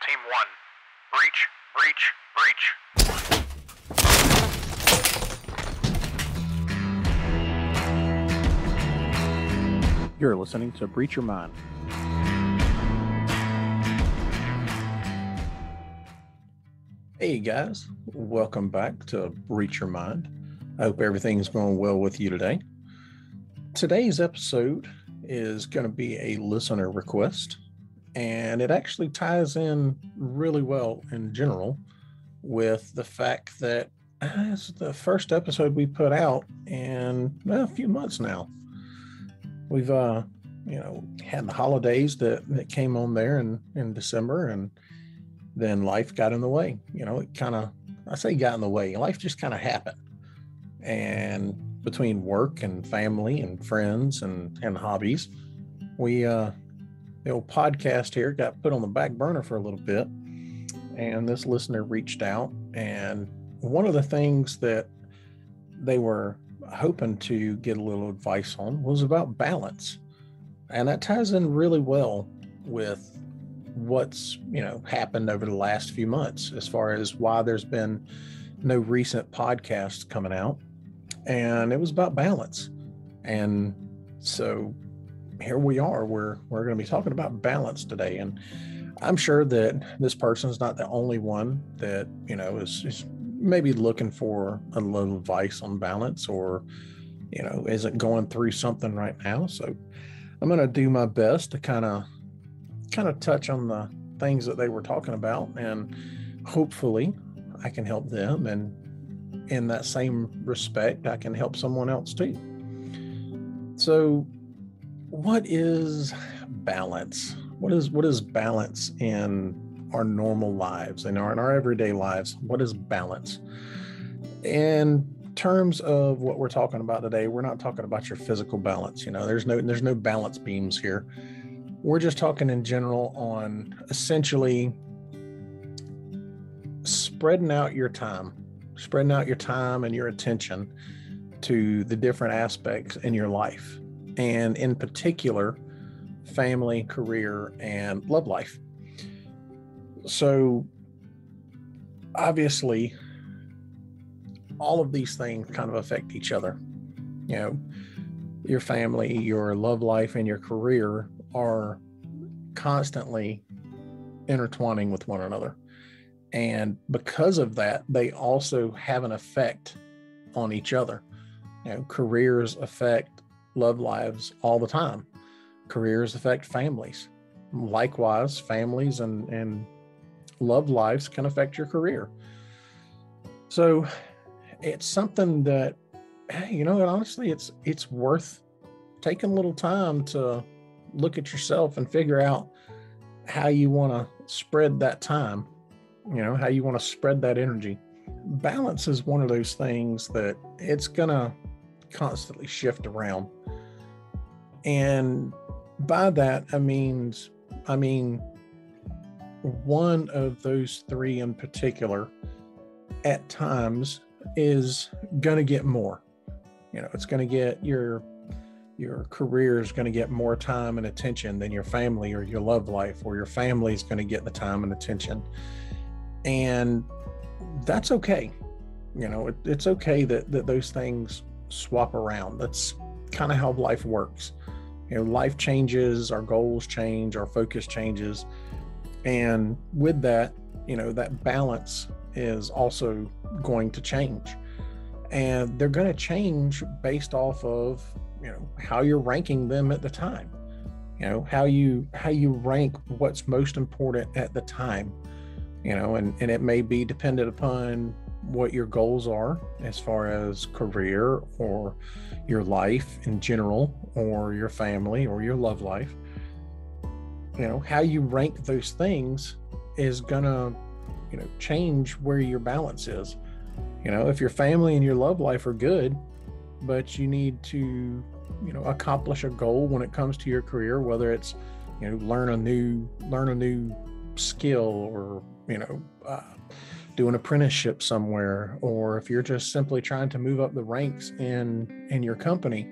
Team 1. Breach, breach, breach. You're listening to Breach Your Mind. Hey guys, welcome back to Breach Your Mind. I hope everything's going well with you today. Today's episode is going to be a listener request, and it actually ties in really well in general with the fact that it's the first episode we put out in a few months now. We've had the holidays that came on there in December, and then life got in the way. It kind of, I say got in the way, life just kind of happened. And between work and family and friends and hobbies, we the old podcast here got put on the back burner for a little bit. And this listener reached out, and one of the things that they were hoping to get a little advice on was about balance. And that ties in really well with what's happened over the last few months as far as why there's been no recent podcasts coming out. And it was about balance. And so here we are. We're going to be talking about balance today. And I'm sure that this person's not the only one that is maybe looking for a little advice on balance, or isn't going through something right now. So I'm going to do my best to kind of touch on the things that they were talking about, and hopefully I can help them, and in that same respect I can help someone else too. So what is balance? What is balance in our normal lives, in our everyday lives? What is balance? In terms of what we're talking about today, we're not talking about your physical balance. There's no balance beams here. We're just talking in general on essentially spreading out your time and your attention to the different aspects in your life, and in particular, family, career, and love life. So obviously, all of these things kind of affect each other. Your family, your love life, and your career are constantly intertwining with one another. And because of that, they also have an effect on each other. Careers affect love lives all the time. Careers affect families. Likewise, families and love lives can affect your career. So it's something that, honestly, it's worth taking a little time to look at yourself and figure out how you want to spread that time, how you want to spread that energy. Balance is one of those things that it's going to constantly shift around. And by that, I mean, one of those three in particular at times is going to get more. It's going to get your career is going to get more time and attention than your family or your love life, or your family is going to get the time and attention. And that's okay. It's okay that those things swap around. That's kind of how life works. Life changes, our goals change, our focus changes. And with that, that balance is also going to change. And they're going to change based off of, how you're ranking them at the time. How you rank what's most important at the time. And it may be dependent upon what your goals are as far as career, or your life in general, or your family, or your love life. How you rank those things is gonna, change where your balance is. If your family and your love life are good, but you need to, accomplish a goal when it comes to your career, whether it's, learn a new skill, or, do an apprenticeship somewhere, or if you're just simply trying to move up the ranks in your company,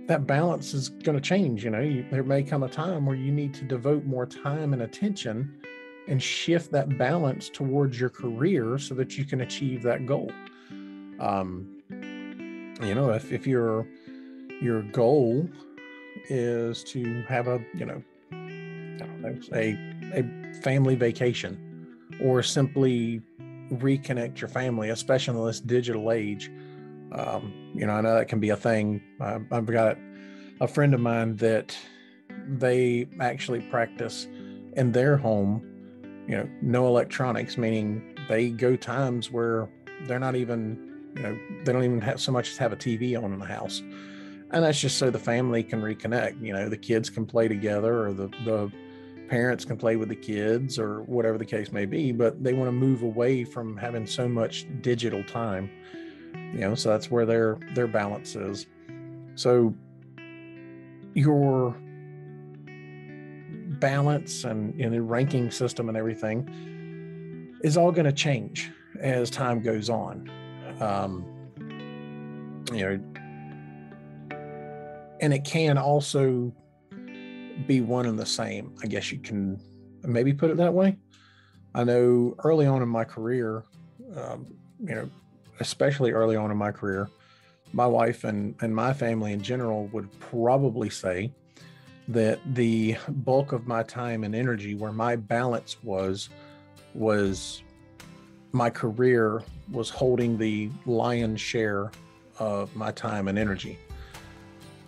that balance is going to change. There may come a time where you need to devote more time and attention and shift that balance towards your career so that you can achieve that goal. If your goal is to have a, I don't know, a family vacation, or simply reconnect your family, especially in this digital age. I know that can be a thing. I've got a friend of mine that they actually practice in their home, no electronics, meaning they go times where they're not even, they don't even have so much as have a TV on in the house. And that's just so the family can reconnect. The kids can play together, or the parents can play with the kids, or whatever the case may be, but they want to move away from having so much digital time, so that's where their balance is. So your balance and the ranking system and everything is all going to change as time goes on. And it can also be one and the same. I guess you can maybe put it that way. I know early on in my career, especially early on in my career, my wife and my family in general would probably say that the bulk of my time and energy, where my balance was my career was holding the lion's share of my time and energy.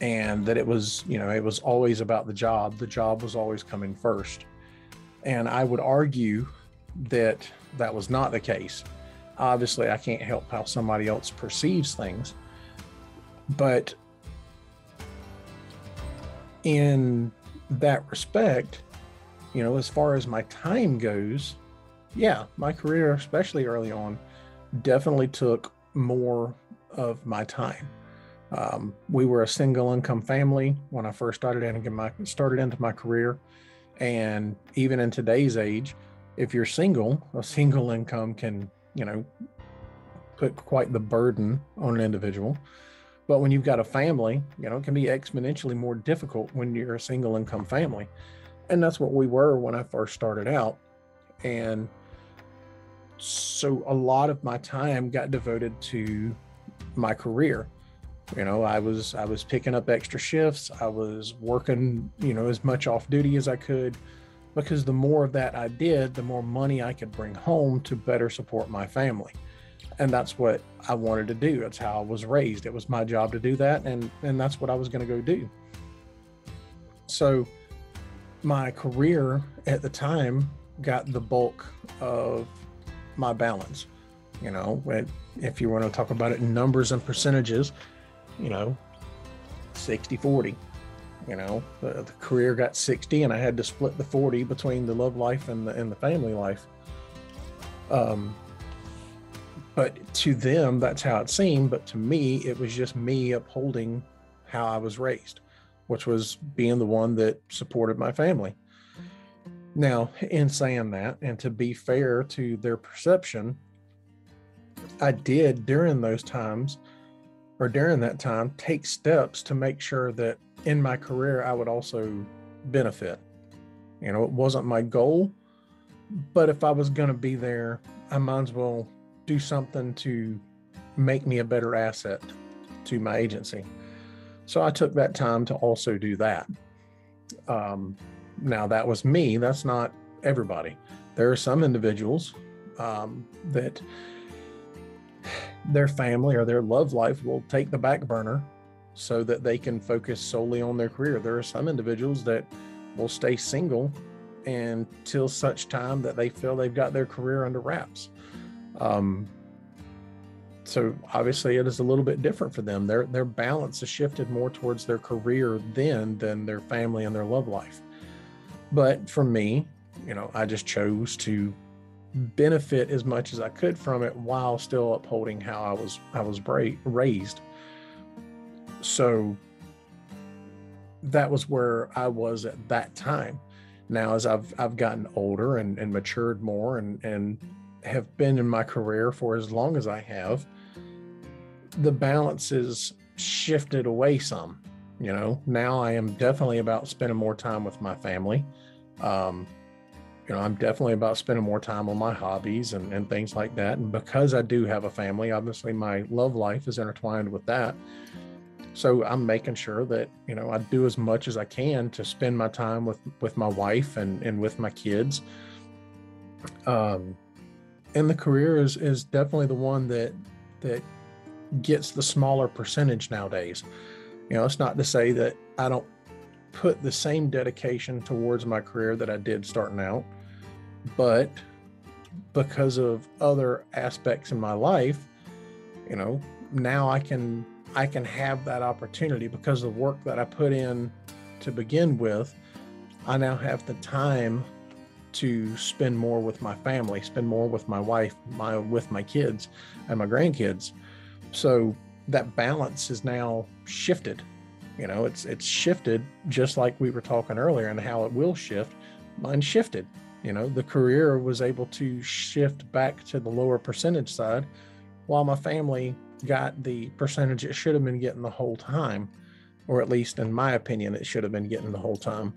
And that it was always about the job. The job was always coming first. And I would argue that that was not the case. Obviously, I can't help how somebody else perceives things. But in that respect, as far as my time goes, yeah, my career, especially early on, definitely took more of my time. We were a single income family when I first started into my career. And even in today's age, if you're single, a single income can, put quite the burden on an individual. But when you've got a family, it can be exponentially more difficult when you're a single income family. And that's what we were when I first started out. And so a lot of my time got devoted to my career. I was picking up extra shifts. I was working, as much off duty as I could, because the more of that I did, the more money I could bring home to better support my family. And that's what I wanted to do. That's how I was raised. It was my job to do that. And that's what I was going to go do. So my career at the time got the bulk of my balance. If you want to talk about it in numbers and percentages, 60-40. The career got 60, and I had to split the 40 between the love life and the family life. But to them, that's how it seemed. But to me, it was just me upholding how I was raised, which was being the one that supported my family. Now, in saying that, and to be fair to their perception, I did during that time, take steps to make sure that in my career, I would also benefit. It wasn't my goal, but if I was going to be there, I might as well do something to make me a better asset to my agency. So I took that time to also do that. Now that was me. That's not everybody. There are some individuals that their family or their love life will take the back burner so that they can focus solely on their career. There are some individuals that will stay single until such time that they feel they've got their career under wraps. So obviously it is a little bit different for them. Their balance is shifted more towards their career then than their family and their love life. But for me, I just chose to benefit as much as I could from it while still upholding how I was raised. So that was where I was at that time. Now, as I've gotten older and matured more and have been in my career for as long as I have, the balance is shifted away some. Now I am definitely about spending more time with my family. I'm definitely about spending more time on my hobbies and things like that. And because I do have a family, obviously my love life is intertwined with that. So I'm making sure that, I do as much as I can to spend my time with my wife and with my kids. Um, and the career is definitely the one that gets the smaller percentage nowadays. It's not to say that I don't put the same dedication towards my career that I did starting out, but because of other aspects in my life, now I can have that opportunity because of the work that I put in to begin with. I now have the time to spend more with my family, spend more with my wife, with my kids and my grandkids. So that balance is now shifted. It's shifted, just like we were talking earlier, and how it will shift. Mine shifted. The career was able to shift back to the lower percentage side, while my family got the percentage it should have been getting the whole time, or at least in my opinion, it should have been getting the whole time.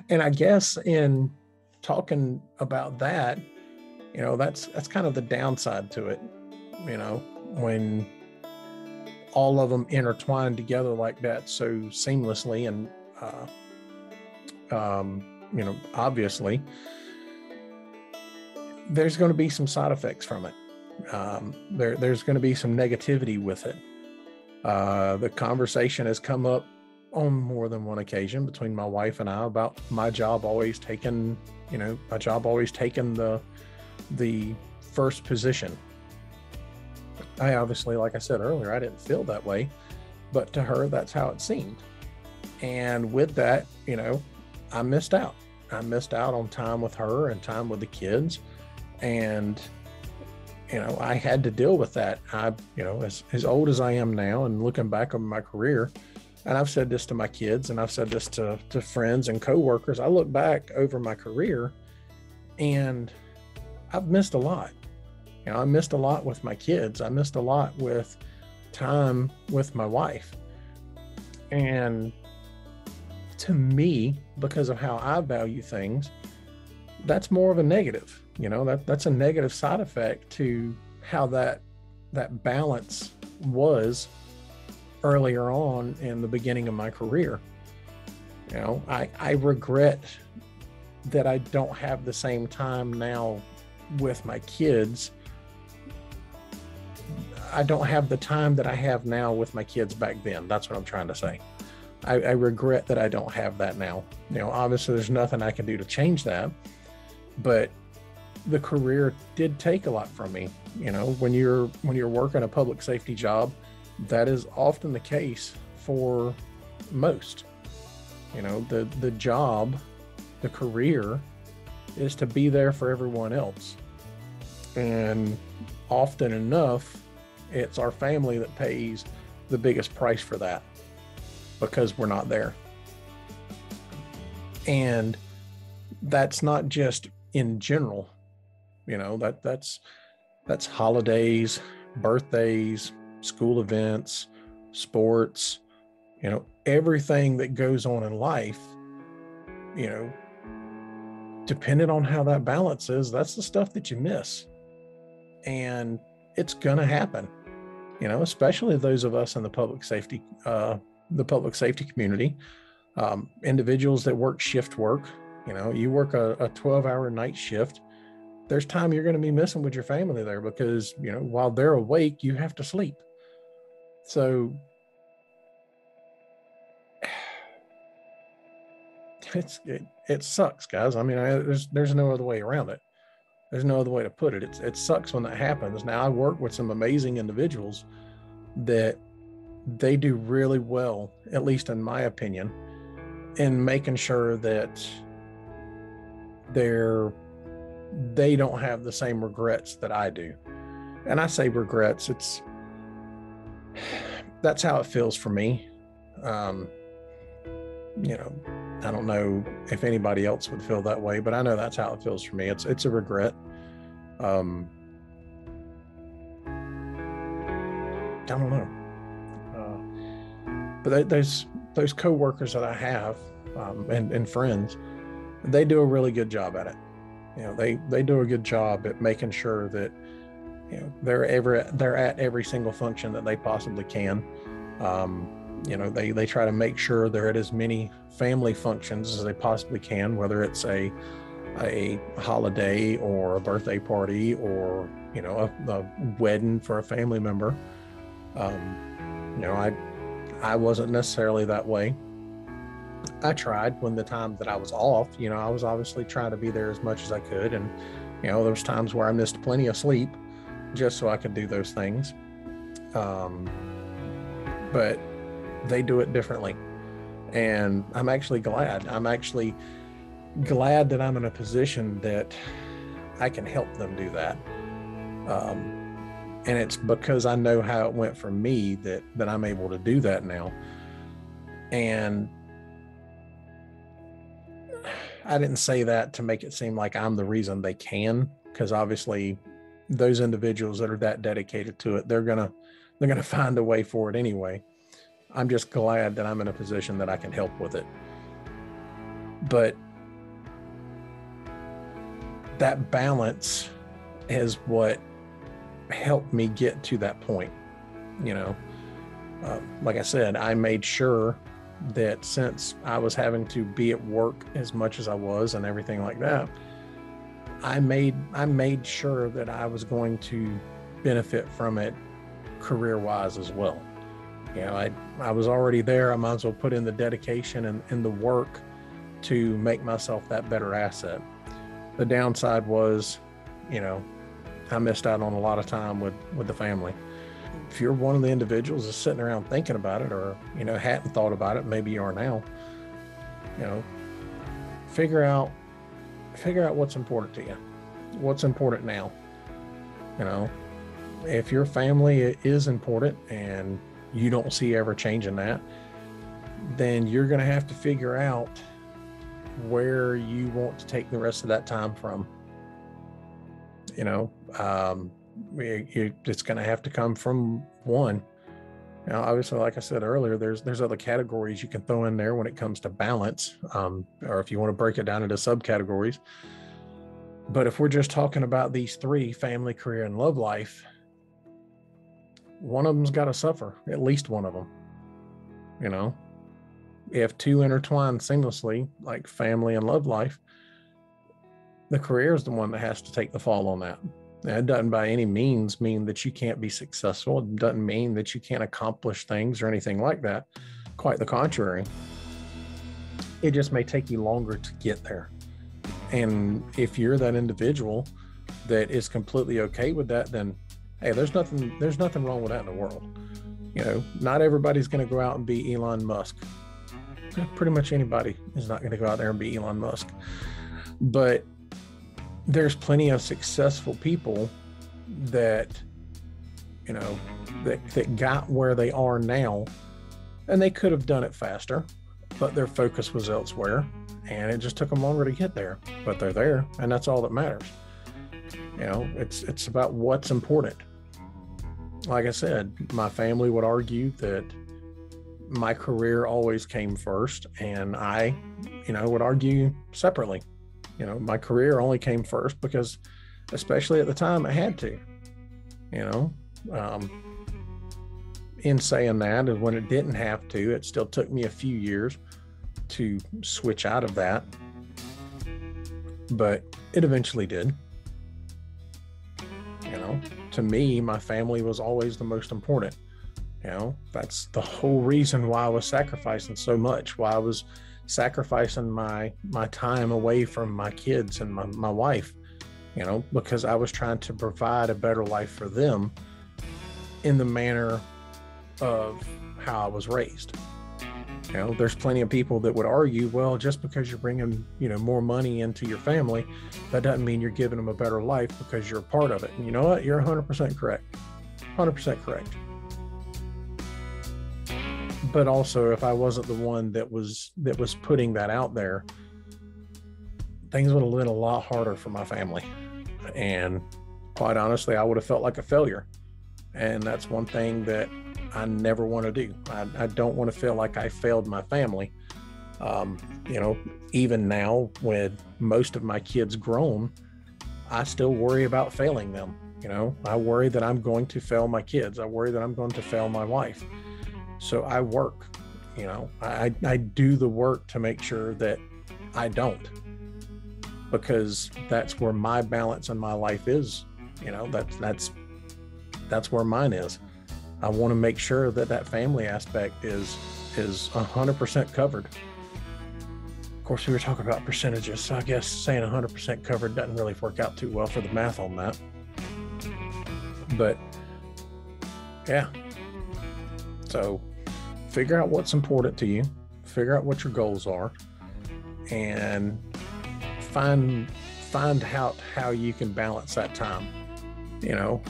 And I guess in talking about that, that's kind of the downside to it. When all of them intertwine together like that so seamlessly, and obviously there's going to be some side effects from it. There's going to be some negativity with it. The conversation has come up on more than one occasion between my wife and I about my job always taking the first position. I obviously, like I said earlier, I didn't feel that way, but to her, that's how it seemed. And with that, I missed out. I missed out on time with her and time with the kids. And, I had to deal with that. As old as I am now and looking back on my career, and I've said this to my kids and I've said this to friends and coworkers, I look back over my career and I've missed a lot. I missed a lot with my kids. I missed a lot with time with my wife. And to me, because of how I value things, that's more of a negative. That's a negative side effect to how that balance was earlier on in the beginning of my career. I regret that I don't have the same time now with my kids. I don't have the time that I have now with my kids back then. That's what I'm trying to say. I regret that I don't have that now. Obviously there's nothing I can do to change that, but the career did take a lot from me. When you're working a public safety job, that is often the case for most. The job, the career is to be there for everyone else. And often enough, it's our family that pays the biggest price for that because we're not there. And that's not just in general, that's holidays, birthdays, school events, sports, everything that goes on in life, depending on how that balance is, that's the stuff that you miss. And it's going to happen, especially those of us in the public safety community, individuals that work shift work. You work a 12-hour night shift. There's time you're going to be missing with your family there because, while they're awake, you have to sleep. So it sucks, guys. I mean, there's no other way around it. There's no other way to put it. It sucks when that happens. Now, I work with some amazing individuals that they do really well, at least in my opinion, in making sure that they don't have the same regrets that I do. And I say regrets, that's how it feels for me. I don't know if anybody else would feel that way, but I know that's how it feels for me. It's a regret. I don't know. But those coworkers that I have, and friends, they do a really good job at it. They do a good job at making sure that they're at every single function that they possibly can. They try to make sure they're at as many family functions as they possibly can, whether it's a holiday or a birthday party or a wedding for a family member. I wasn't necessarily that way. I tried when the time that I was off. I was obviously trying to be there as much as I could, and there was times where I missed plenty of sleep just so I could do those things. But they do it differently, and I'm actually glad. I'm actually glad that I'm in a position that I can help them do that. And it's because I know how it went for me that I'm able to do that now. And I didn't say that to make it seem like I'm the reason they can, because obviously those individuals that are that dedicated to it, they're gonna find a way for it anyway. I'm just glad that I'm in a position that I can help with it. But that balance is what helped me get to that point. Like I said, I made sure that since I was having to be at work as much as I was and everything like that, I made sure that I was going to benefit from it career-wise as well. I was already there. I might as well put in the dedication and the work to make myself that better asset. The downside was, I missed out on a lot of time with the family. If you're one of the individuals that's sitting around thinking about it, or hadn't thought about it, maybe you are now, figure out what's important to you, what's important now. If your family is important and you don't see ever changing that, then you're going to have to figure out where you want to take the rest of that time from. It's going to have to come from one. Obviously, like I said earlier, there's other categories you can throw in there when it comes to balance, or if you want to break it down into subcategories. But if we're just talking about these three: family, career, and love life, one of them's got to suffer, at least one of them. If two intertwine seamlessly, like family and love life, the career is the one that has to take the fall on that. Now, it doesn't by any means mean that you can't be successful. It doesn't mean that you can't accomplish things or anything like that. Quite the contrary. It just may take you longer to get there. And if you're that individual that is completely okay with that, then hey, there's nothing wrong with that in the world. Not everybody's going to go out and be Elon Musk. Pretty much anybody is not going to go out there and be Elon Musk. But there's plenty of successful people that that got where they are now, and they could have done it faster, but their focus was elsewhere, and it just took them longer to get there. But they're there, and that's all that matters. It's about what's important. Like I said, my family would argue that my career always came first, and I, would argue separately. My career only came first because, especially at the time, I had to. In saying that, and when it didn't have to, it still took me a few years to switch out of that, but it eventually did. To me, my family was always the most important. That's the whole reason why I was sacrificing so much, why I was sacrificing my time away from my kids and my wife, because I was trying to provide a better life for them in the manner of how I was raised. There's plenty of people that would argue, well, just because you're bringing, more money into your family, that doesn't mean you're giving them a better life because you're a part of it. And you know what? You're 100% correct. 100% correct. But also, if I wasn't the one that was putting that out there, things would have been a lot harder for my family. And quite honestly, I would have felt like a failure. And that's one thing that I never want to do. I don't want to feel like I failed my family. You know, even now when most of my kids grown, I still worry about failing them. You know, I worry that I'm going to fail my kids. I worry that I'm going to fail my wife. So I work, you know, I do the work to make sure that I don't, because that's where my balance in my life is. You know, that's where mine is. I want to make sure that that family aspect is 100% covered. Of course, we were talking about percentages, so I guess saying 100% covered doesn't really work out too well for the math on that. But yeah, so figure out what's important to you, figure out what your goals are, and find out how you can balance that time. You know,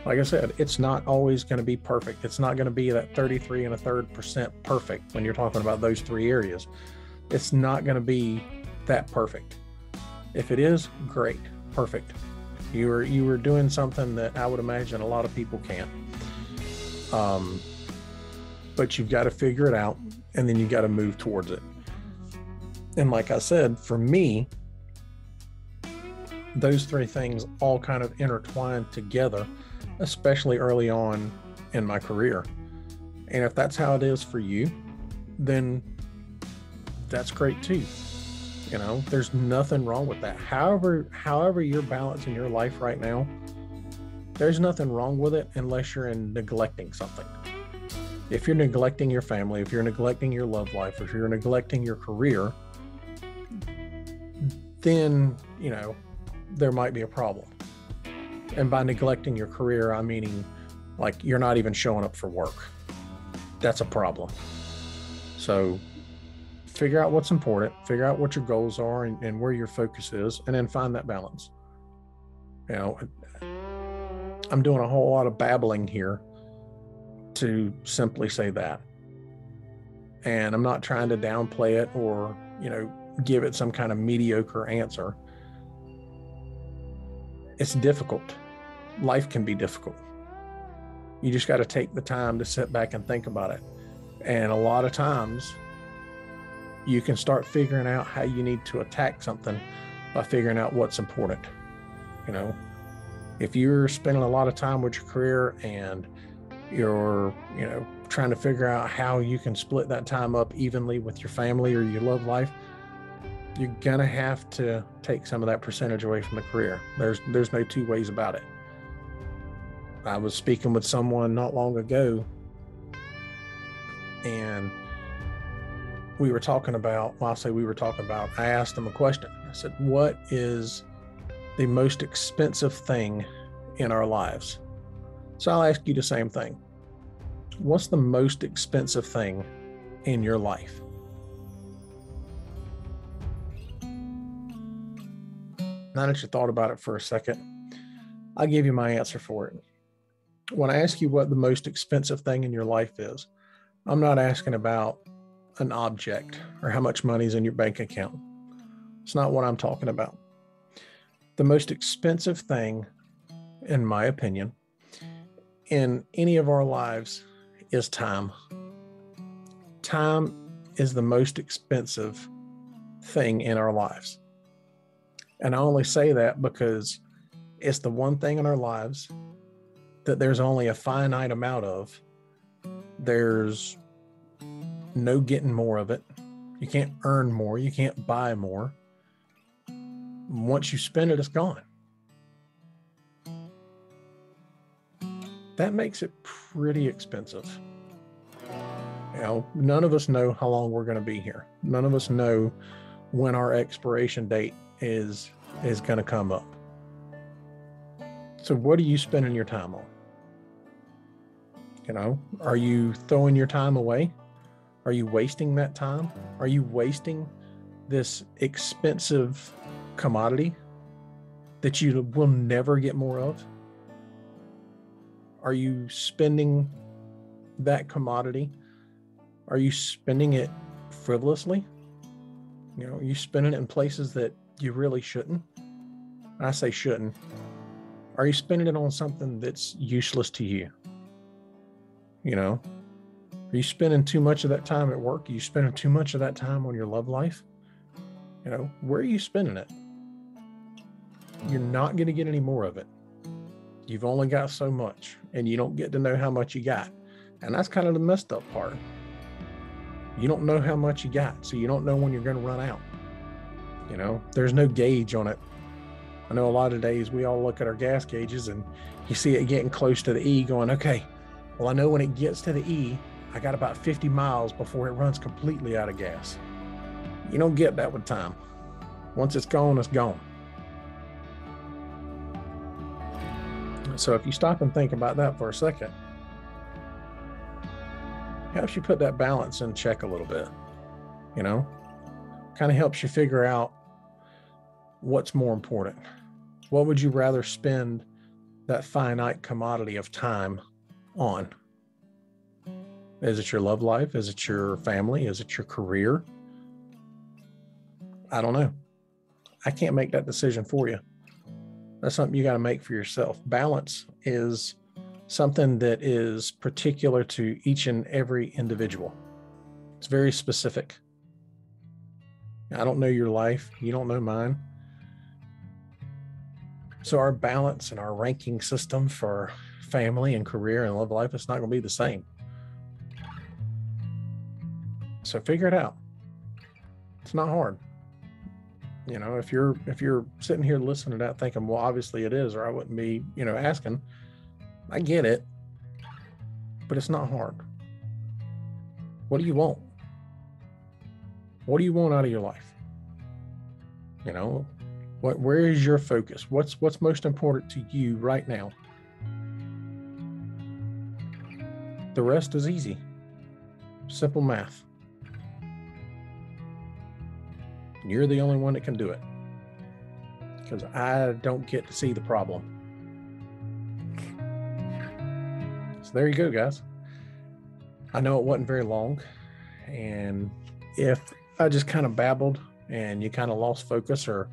like I said, it's not always going to be perfect. It's not going to be that 33 1/3% perfect when you're talking about those three areas. It's not going to be that perfect. If it is, great, perfect. You were doing something that I would imagine a lot of people can't. But you've got to figure it out, and then you've got to move towards it. And like I said, for me, those three things all kind of intertwined together, especially early on in my career. And if that's how it is for you, then that's great too. You know, there's nothing wrong with that. However you're balancing your life right now, there's nothing wrong with it unless you're neglecting something. If you're neglecting your family, if you're neglecting your love life, if you're neglecting your career, then, you know, there might be a problem. And by neglecting your career, I'm meaning like you're not even showing up for work. That's a problem. So figure out what's important, figure out what your goals are and where your focus is, and then find that balance. You know, I'm doing a whole lot of babbling here to simply say that. And I'm not trying to downplay it or, you know, give it some kind of mediocre answer. It's difficult. Life can be difficult. You just got to take the time to sit back and think about it. And a lot of times you can start figuring out how you need to attack something by figuring out what's important. You know, if you're spending a lot of time with your career and you're, you know, trying to figure out how you can split that time up evenly with your family or your love life, you're gonna have to take some of that percentage away from the career. There's no two ways about it. I was speaking with someone not long ago, and we were talking about, well, I'll say we were talking about, I asked them a question. I said, what is the most expensive thing in our lives? So I'll ask you the same thing. What's the most expensive thing in your life? Now that you thought about it for a second, I'll give you my answer for it. When I ask you what the most expensive thing in your life is, I'm not asking about an object or how much money's in your bank account. It's not what I'm talking about. The most expensive thing, in my opinion, in any of our lives is time. Time is the most expensive thing in our lives. And I only say that because it's the one thing in our lives that there's only a finite amount of. There's no getting more of it. You can't earn more. You can't buy more. Once you spend it, it's gone. That makes it pretty expensive. You know, none of us know how long we're going to be here. None of us know when our expiration date is going to come up. So what are you spending your time on? You know, are you throwing your time away? Are you wasting that time? Are you wasting this expensive commodity that you will never get more of? Are you spending that commodity? Are you spending it frivolously? You know, are you spending it in places that you really shouldn't? I say shouldn't. Are you spending it on something that's useless to you? You know, Are you spending too much of that time at work? Are you spending too much of that time on your love life? You know, where are you spending it? You're not going to get any more of it. You've only got so much, and you don't get to know how much you got. And that's kind of the messed up part. You don't know how much you got, so you don't know when you're going to run out. You know, there's no gauge on it. I know a lot of days we all look at our gas gauges and you see it getting close to the E going, okay, well, I know when it gets to the E, I got about 50 miles before it runs completely out of gas. You don't get that with time. Once it's gone, it's gone. So if you stop and think about that for a second, it helps you put that balance in check a little bit, you know, kind of helps you figure out what's more important. What would you rather spend that finite commodity of time on? Is it your love life? Is it your family? Is it your career? I don't know. I can't make that decision for you. That's something you got to make for yourself. Balance is something that is particular to each and every individual. It's very specific. I don't know your life. You don't know mine. So our balance and our ranking system for family and career and love life, it's not going to be the same. So figure it out. It's not hard. You know, if you're sitting here listening to that thinking, well, obviously it is, or I wouldn't be, you know, asking, I get it, but it's not hard. What do you want? What do you want out of your life? You know, where is your focus? What's most important to you right now? The rest is easy. Simple math. You're the only one that can do it, because I don't get to see the problem. So there you go, guys. I know it wasn't very long, and if I just kind of babbled and you kind of lost focus or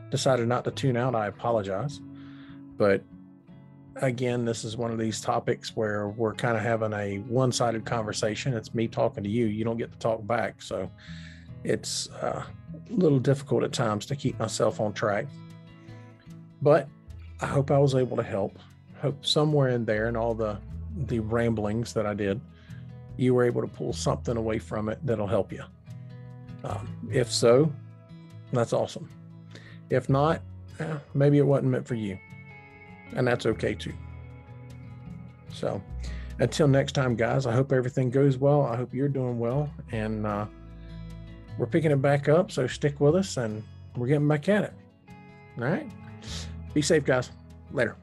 decided not to tune out, I apologize. But again, this is one of these topics where we're kind of having a one-sided conversation. It's me talking to you. You don't get to talk back. So it's a little difficult at times to keep myself on track. But I hope I was able to help. Hope somewhere in there and all the ramblings that I did, you were able to pull something away from it that'll help you. If so, that's awesome. If not, maybe it wasn't meant for you. And that's okay too. So until next time, guys, I hope everything goes well. I hope you're doing well. And we're picking it back up. So stick with us and we're getting back at it. All right. Be safe, guys. Later.